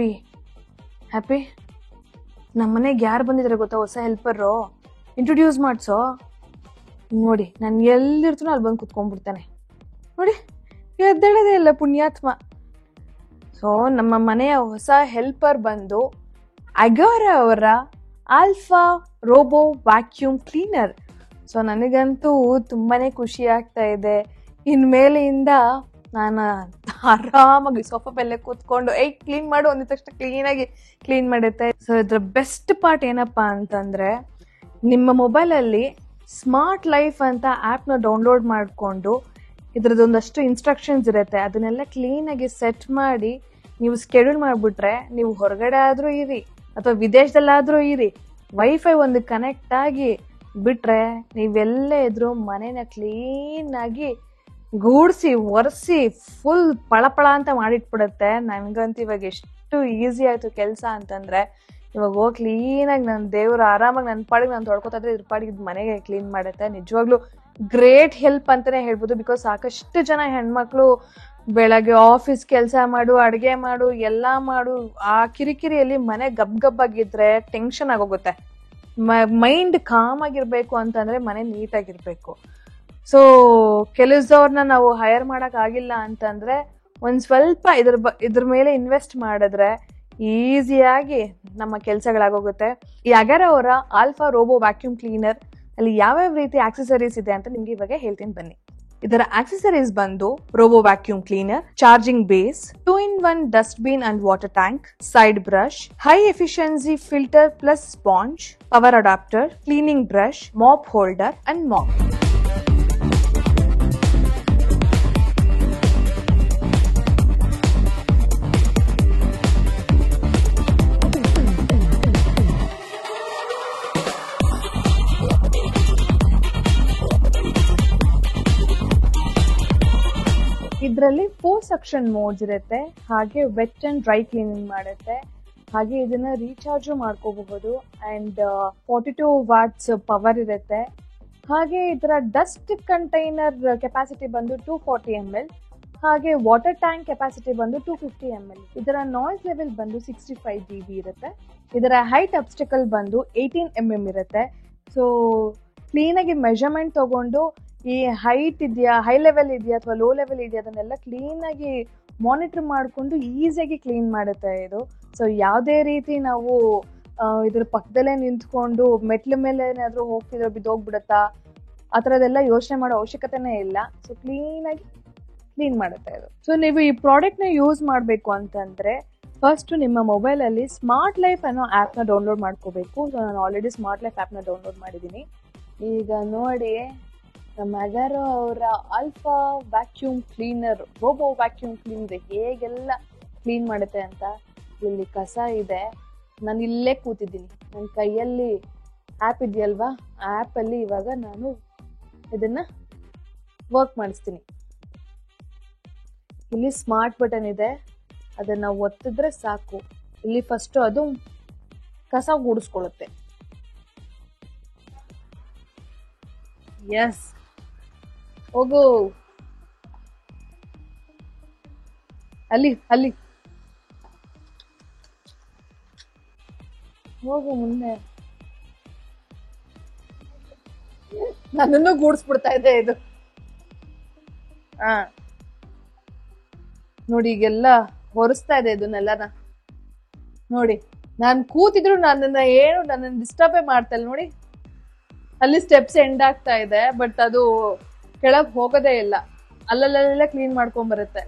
Happy happy ನಮ್ಮ ಮನೆಗೆ ಯಾರು ಬಂದಿದ್ದಾರೆ ಗೊತ್ತಾ? ಹೊಸ ಹೆಲ್ಪರು. ಇಂಟ್ರೊಡ್ಯೂಸ್ ಮಾಡಿಸೋ. ನೋಡಿ ನಾನು ಎಲ್ಲಿರ್ತೀನೋ ಅಲ್ಲಿ ಬಂದು ಕುತ್ಕೊಂಡ್ಬಿಡ್ತಾನೆ. ನೋಡಿ ಎದ್ದೇಳದೇ ಇಲ್ಲ ಪುಣ್ಯಾತ್ಮ. ಸೊ ನಮ್ಮ ಮನೆಯ ಹೊಸ ಹೆಲ್ಪರ್ ಬಂದು ಅಗೋರಾ ಅವರ alpha robo vacuum cleaner. So ನನಗಂತೂ ತುಂಬಾನೇ ಖುಷಿ ಆಗ್ತಾ ಇದೆ. ಇನ್ಮೇಲೆಯಿಂದ ನಾನು ಆರಾಮಾಗಿ ಸೋಫಾ ಮೇಲೆ ಕೂತ್ಕೊಂಡು ಕ್ಲೀನ್ ಮಾಡು ಅಂದಿದ ತಕ್ಷಣ ಕ್ಲೀನಾಗಿ ಕ್ಲೀನ್ ಮಾಡುತ್ತೆ. ಸೊ ಇದ್ರ ಬೆಸ್ಟ್ ಪಾರ್ಟ್ ಏನಪ್ಪಾ ಅಂತಂದ್ರೆ, ನಿಮ್ಮ ಮೊಬೈಲಲ್ಲಿ ಸ್ಮಾರ್ಟ್ ಲೈಫ್ ಅಂತ ಆ್ಯಪ್ನ ಡೌನ್ಲೋಡ್ ಮಾಡಿಕೊಂಡು ಇದ್ರದ್ದೊಂದಷ್ಟು ಇನ್ಸ್ಟ್ರಕ್ಷನ್ಸ್ ಇರುತ್ತೆ, ಅದನ್ನೆಲ್ಲ ಕ್ಲೀನಾಗಿ ಸೆಟ್ ಮಾಡಿ ನೀವು ಸ್ಕೆಡ್ಯೂಲ್ ಮಾಡಿಬಿಟ್ರೆ, ನೀವು ಹೊರಗಡೆ ಆದರೂ ಇರಿ ಅಥವಾ ವಿದೇಶದಲ್ಲಾದರೂ ಇರಿ, ವೈಫೈ ಒಂದು ಕನೆಕ್ಟ್ ಆಗಿ ಬಿಟ್ರೆ ನೀವೆಲ್ಲೇ ಇದ್ರೂ ಮನೇನ ಕ್ಲೀನಾಗಿ ಗೂಡಿಸಿ ಒರೆಸಿ ಫುಲ್ ಪಳಪಳ ಅಂತ ಮಾಡಿಟ್ಬಿಡುತ್ತೆ. ನನಗಂತೂ ಇವಾಗ ಎಷ್ಟು ಈಸಿ ಆಯಿತು ಕೆಲಸ ಅಂತಂದರೆ, ಇವಾಗ ಹೋಗಿ ಕ್ಲೀನಾಗಿ ನನ್ನ ದೇವ್ರು ಆರಾಮಾಗಿ ನನ್ನ ಪಾಡಿಗೆ ನಾನು ತೊಳ್ಕೊತಾ ಇದ್ರೆ ಇದ್ರ ಪಾಡಿಗೆ ಮನೆಗೆ ಕ್ಲೀನ್ ಮಾಡುತ್ತೆ. ನಿಜವಾಗ್ಲೂ ಗ್ರೇಟ್ ಹೆಲ್ಪ್ ಅಂತಲೇ ಹೇಳ್ಬೋದು. ಬಿಕಾಸ್ ಸಾಕಷ್ಟು ಜನ ಹೆಣ್ಮಕ್ಳು ಬೆಳಗ್ಗೆ ಆಫೀಸ್ ಕೆಲಸ ಮಾಡು, ಅಡುಗೆ ಮಾಡು, ಎಲ್ಲ ಮಾಡು, ಆ ಕಿರಿಕಿರಿಯಲ್ಲಿ ಮನೆ ಗಬ್ಬಾಗಿದ್ರೆ ಟೆನ್ಷನ್ ಆಗೋಗುತ್ತೆ. ಮೈಂಡ್ ಕಾಮ್ ಆಗಿರ್ಬೇಕು ಅಂತಂದ್ರೆ ಮನೆ ನೀಟಾಗಿರ್ಬೇಕು. ಸೊ ಕೆಲಸದವ್ರನ್ನ ನಾವು ಹೈರ್ ಮಾಡಕ್ ಆಗಿಲ್ಲ ಅಂತಂದ್ರೆ ಒಂದ್ ಸ್ವಲ್ಪ ಇದ್ರ ಮೇಲೆ ಇನ್ವೆಸ್ಟ್ ಮಾಡಿದ್ರೆ ಈಸಿಯಾಗಿ ನಮ್ಮ ಕೆಲಸಗಳಾಗೋಗುತ್ತೆ. ಈ ಅಗೋರಾ ಅವರ ಆಲ್ಫಾ ರೋಬೋ ವ್ಯಾಕ್ಯೂಮ್ ಕ್ಲೀನರ್ ಅಲ್ಲಿ ಯಾವ್ಯಾವ ರೀತಿ ಆಕ್ಸೆಸರೀಸ್ ಇದೆ ಅಂತ ನಿಮ್ಗೆ ಇವಾಗ ಹೇಳ್ತೀನಿ ಬನ್ನಿ. ಇದರ ಆಕ್ಸೆಸರೀಸ್ ಬಂದು robo vacuum cleaner, charging base, 2-in-1 dustbin and water tank, side brush, high efficiency filter plus sponge, power adapter, cleaning brush, mop holder and mop. ಇದರಲ್ಲಿ 4 ಸೆಕ್ಷನ್ ಮೋಡ್ಸ್ ಇರುತ್ತೆ, ಹಾಗೆ ವೆಟ್ ಅಂಡ್ ಡ್ರೈ ಕ್ಲೀನಿಂಗ್ ಮಾಡುತ್ತೆ, ಹಾಗೆ ಇದನ್ನ recharge ಮಾಡ್ಕೋಬಹುದು and 42 what's power ಇರುತ್ತೆ. ಹಾಗೆ ಇದರ ಡಸ್ಟ್ ಕಂಟೈನರ್ ಕೆಪಾಸಿಟಿ ಬಂದು 240 ml, ಹಾಗೆ ವಾಟರ್ ಟ್ಯಾಂಕ್ ಕೆಪಾಸಿಟಿ ಬಂದು 250 ml. ಇದರ ನಾಯ್ಸ್ ಲೆವೆಲ್ ಬಂದು 65 dB ಇರುತ್ತೆ. ಇದರ ಹೈಟ್ ಅಬ್ಸ್ಟಿಕಲ್ ಬಂದು 18 mm ಇರುತ್ತೆ. ಸೊ ಕ್ಲೀನಾಗಿ ಮೆಜರ್ಮೆಂಟ್ ತಗೊಂಡು ಈ ಹೈಟ್ ಇದೆಯಾ, ಹೈ ಲೆವೆಲ್ ಇದೆಯಾ ಅಥವಾ ಲೋ ಲೆವೆಲ್ ಇದೆಯಾ ಅದನ್ನೆಲ್ಲ ಕ್ಲೀನಾಗಿ ಮಾನಿಟರ್ ಮಾಡಿಕೊಂಡು ಈಸಿಯಾಗಿ ಕ್ಲೀನ್ ಮಾಡುತ್ತೆ ಇದು. ಸೊ ಯಾವುದೇ ರೀತಿ ನಾವು ಇದ್ರ ಪಕ್ಕದಲ್ಲೇ ನಿಂತ್ಕೊಂಡು ಮೆಟ್ಲ ಮೇಲೆ ಏನಾದರೂ ಹೋಗ್ತಿದ್ರೆ ಬಿದ್ದೋಗ್ಬಿಡುತ್ತಾ ಆ ಥರದ್ದೆಲ್ಲ ಯೋಚನೆ ಮಾಡೋ ಅವಶ್ಯಕತೆನೇ ಇಲ್ಲ. ಸೊ ಕ್ಲೀನಾಗಿ ಕ್ಲೀನ್ ಮಾಡುತ್ತೆ ಇದು. ಸೊ ನೀವು ಈ ಪ್ರಾಡಕ್ಟ್ನ ಯೂಸ್ ಮಾಡಬೇಕು ಅಂತಂದರೆ ಫಸ್ಟ್ ನಿಮ್ಮ ಮೊಬೈಲಲ್ಲಿ ಸ್ಮಾರ್ಟ್ ಲೈಫ್ ಅನ್ನೋ ಆ್ಯಪ್ನ ಡೌನ್ಲೋಡ್ ಮಾಡ್ಕೋಬೇಕು. ಸೊ ನಾನು ಆಲ್ರೆಡಿ ಸ್ಮಾರ್ಟ್ ಲೈಫ್ ಆ್ಯಪ್ನ ಡೌನ್ಲೋಡ್ ಮಾಡಿದ್ದೀನಿ. ಈಗ ನೋಡಿ ನಮ್ಮ ಅಗೋರಾ ಅವರ alpha vacuum cleaner, robo vacuum cleaner ಹೇಗೆಲ್ಲ ಕ್ಲೀನ್ ಮಾಡುತ್ತೆ ಅಂತ. ಇಲ್ಲಿ ಕಸ ಇದೆ, ನಾನು ಇಲ್ಲೇ ಕೂತಿದ್ದೀನಿ, ನನ್ನ ಕೈಯಲ್ಲಿ ಆ್ಯಪ್ ಇದೆಯಲ್ವಾ, ಆ ಆ್ಯಪಲ್ಲಿ ಇವಾಗ ನಾನು ಇದನ್ನು ವರ್ಕ್ ಮಾಡಿಸ್ತೀನಿ. ಇಲ್ಲಿ ಸ್ಮಾರ್ಟ್ ಬಟನ್ ಇದೆ, ಅದನ್ನು ಒತ್ತಿದ್ರೆ ಸಾಕು, ಇಲ್ಲಿ ಫಸ್ಟು ಅದು ಕಸ ಗೂಡಿಸ್ಕೊಳ್ಳುತ್ತೆ. ಎಸ್, ಹೋಗು ಅಲ್ಲಿ ಹೋಗು ಮುಂದೆ. ನನ್ನನ್ನು ಗೂಡಿಸ್ಬಿಡ್ತಾ ಇದೆ ಇದು. ನೋಡಿ ಈಗೆಲ್ಲ ಹೊರಿಸ್ತಾ ಇದೆ ಇದನ್ನೆಲ್ಲನ. ನೋಡಿ ನಾನು ಕೂತಿದ್ರು ನನ್ನನ್ನು ಡಿಸ್ಟರ್ಬೇ ಮಾಡ್ತಾ ಇಲ್ಲ. ನೋಡಿ ಅಲ್ಲಿ ಸ್ಟೆಪ್ಸ್ ಎಂಡ್ ಆಗ್ತಾ ಇದೆ, ಬಟ್ ಅದು ಕೆಳಗೆ ಹೋಗೋದೇ ಇಲ್ಲ, ಅಲ್ಲಲ್ಲೆಲ್ಲ ಕ್ಲೀನ್ ಮಾಡ್ಕೊಂಡ್ಬರುತ್ತೆ.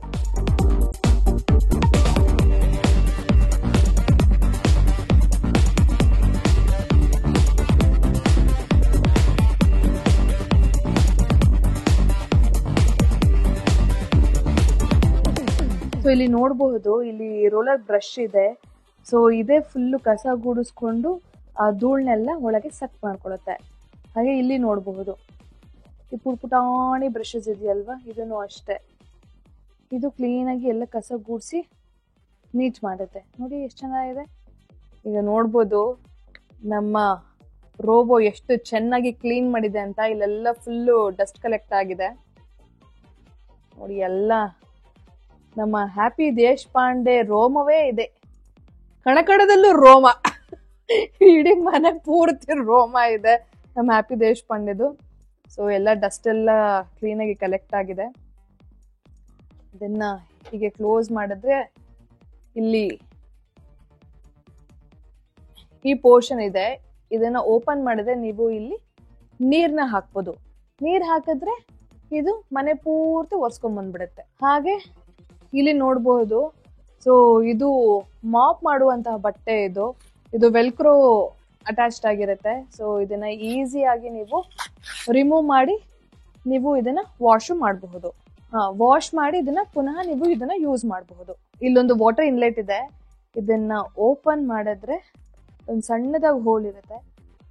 ಸೊ ಇಲ್ಲಿ ನೋಡಬಹುದು, ಇಲ್ಲಿ ರೋಲರ್ ಬ್ರಷ್ ಇದೆ. ಸೊ ಇದೇ ಫುಲ್ಲು ಕಸ ಗೂಡಿಸ್ಕೊಂಡು ಆ ಧೂಳನ್ನೆಲ್ಲ ಒಳಗೆ ಸಕ್ ಮಾಡ್ಕೊಳುತ್ತೆ. ಹಾಗೆ ಇಲ್ಲಿ ನೋಡಬಹುದು ಈ ಪುಟಾಣಿ ಬ್ರಷಸ್ ಇದೆಯಲ್ವಾ, ಇದನ್ನು ಅಷ್ಟೇ, ಇದು ಕ್ಲೀನಾಗಿ ಎಲ್ಲ ಕಸ ಗೂಡಿಸಿ ನೀಟ್ ಮಾಡುತ್ತೆ. ನೋಡಿ ಎಷ್ಟು ಚೆನ್ನಾಗಿದೆ. ಈಗ ನೋಡ್ಬೋದು ನಮ್ಮ ರೋಬೋ ಎಷ್ಟು ಚೆನ್ನಾಗಿ ಕ್ಲೀನ್ ಮಾಡಿದೆ ಅಂತ. ಇಲ್ಲೆಲ್ಲ ಫುಲ್ಲು ಡಸ್ಟ್ ಕಲೆಕ್ಟ್ ಆಗಿದೆ ನೋಡಿ. ಎಲ್ಲ ನಮ್ಮ ಹ್ಯಾಪಿ ದೇಶಪಾಂಡೆ ರೋಮವೇ ಇದೆ. ಕಣಕಣದಲ್ಲೂ ರೋಮ. ಇಡೀ ಮನೆ ಪೂರ್ತಿ ರೋಮ ಇದೆ ನಮ್ಮ ಹ್ಯಾಪಿ ದೇಶಪಾಂಡೆದು. ಸೊ ಎಲ್ಲ ಡಸ್ಟ್ ಎಲ್ಲ ಕ್ಲೀನಾಗಿ ಕಲೆಕ್ಟ್ ಆಗಿದೆ. ಇದನ್ನ ಹೀಗೆ ಕ್ಲೋಸ್ ಮಾಡಿದ್ರೆ ಇಲ್ಲಿ ಈ ಪೋರ್ಷನ್ ಇದೆ, ಇದನ್ನ ಓಪನ್ ಮಾಡಿದ್ರೆ ನೀವು ಇಲ್ಲಿ ನೀರ್ನ ಹಾಕ್ಬೋದು. ನೀರ್ ಹಾಕಿದ್ರೆ ಇದು ಮನೆ ಪೂರ್ತಿ ಒರ್ಸ್ಕೊಂಡ್ ಬಂದ್ಬಿಡುತ್ತೆ. ಹಾಗೆ ಇಲ್ಲಿ ನೋಡ್ಬಹುದು, ಸೊ ಇದು ಮಾಪ್ ಮಾಡುವಂತಹ ಬಟ್ಟೆ. ಇದು ವೆಲ್ಕ್ರೋ ಅಟ್ಯಾಚ್ಡ್ ಆಗಿರುತ್ತೆ. ಸೊ ಇದನ್ನ ಈಸಿಯಾಗಿ ನೀವು ರಿಮೂವ್ ಮಾಡಿ ನೀವು ಇದನ್ನ ವಾಶು ಮಾಡಬಹುದು. ವಾಶ್ ಮಾಡಿ ಇದನ್ನ ಪುನಃ ನೀವು ಇದನ್ನ ಯೂಸ್ ಮಾಡಬಹುದು. ಇಲ್ಲೊಂದು ವಾಟರ್ ಇನ್ಲೆಟ್ ಇದೆ, ಇದನ್ನ ಓಪನ್ ಮಾಡಿದ್ರೆ ಒಂದು ಸಣ್ಣದಾಗಿ ಹೋಲ್ ಇರುತ್ತೆ.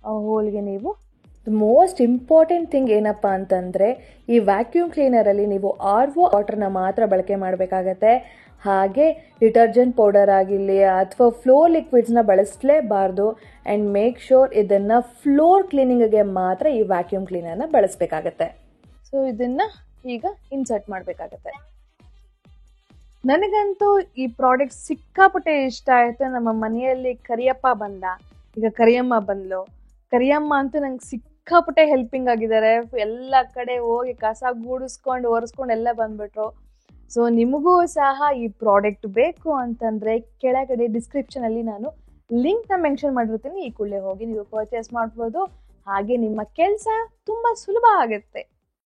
ಆ ಹೋಲ್ಗೆ ನೀವು ಮೋಸ್ಟ್ ಇಂಪಾರ್ಟೆಂಟ್ ಥಿಂಗ್ ಏನಪ್ಪಾ ಅಂತಂದ್ರೆ, ಈ ವ್ಯಾಕ್ಯೂಮ್ ಕ್ಲೀನರ್ ಅಲ್ಲಿ ನೀವು RO ವಾಟರ್ನ ಮಾತ್ರ ಬಳಕೆ ಮಾಡಬೇಕಾಗತ್ತೆ. ಹಾಗೆ ಡಿಟರ್ಜೆಂಟ್ ಪೌಡರ್ ಆಗಿರಲಿ ಅಥವಾ ಫ್ಲೋರ್ ಲಿಕ್ವಿಡ್ಸ್ನ ಬಳಸಲೇಬಾರ್ದು. ಆ್ಯಂಡ್ ಮೇಕ್ ಶೋರ್ ಇದನ್ನು ಫ್ಲೋರ್ ಕ್ಲೀನಿಂಗ್ಗೆ ಮಾತ್ರ ಈ ವ್ಯಾಕ್ಯೂಮ್ ಕ್ಲೀನರ್ನ ಬಳಸಬೇಕಾಗತ್ತೆ. ಸೊ ಇದನ್ನ ಈಗ ಇನ್ಸರ್ಟ್ ಮಾಡಬೇಕಾಗತ್ತೆ. ನನಗಂತೂ ಈ ಪ್ರಾಡಕ್ಟ್ ಸಿಕ್ಕಾಪಟ್ಟೆ ಇಷ್ಟ ಆಯ್ತು. ನಮ್ಮ ಮನೆಯಲ್ಲಿ ಕರಿಯಪ್ಪ ಬಂದ, ಈಗ ಕರಿಯಮ್ಮ ಬಂದ್ಲು. ಕರಿಯಮ್ಮ ಅಂತೂ ನಂಗೆ ಸಿಕ್ಕಾಪಟ್ಟೆ ಹೆಲ್ಪಿಂಗ್ ಆಗಿದ್ದಾರೆ. ಎಲ್ಲ ಕಡೆ ಹೋಗಿ ಕಸ ಗೂಡಿಸ್ಕೊಂಡು ಒರೆಸ್ಕೊಂಡು ಎಲ್ಲ ಬಂದ್ಬಿಟ್ರು. ಸೊ ನಿಮಗೂ ಸಹ ಈ ಪ್ರಾಡಕ್ಟ್ ಬೇಕು ಅಂತಂದ್ರೆ ಕೆಳಗಡೆ ಡಿಸ್ಕ್ರಿಪ್ಷನ್ ಅಲ್ಲಿ ನಾನು ಲಿಂಕ್ ನ ಮೆನ್ಷನ್ ಮಾಡಿರ್ತೀನಿ. ಈ ಕೂಡಲೇ ಹೋಗಿ ನೀವು ಪರ್ಚೇಸ್ ಮಾಡ್ಬೋದು. ಹಾಗೆ ನಿಮ್ಮ ಕೆಲಸ ತುಂಬಾ ಸುಲಭ ಆಗುತ್ತೆ.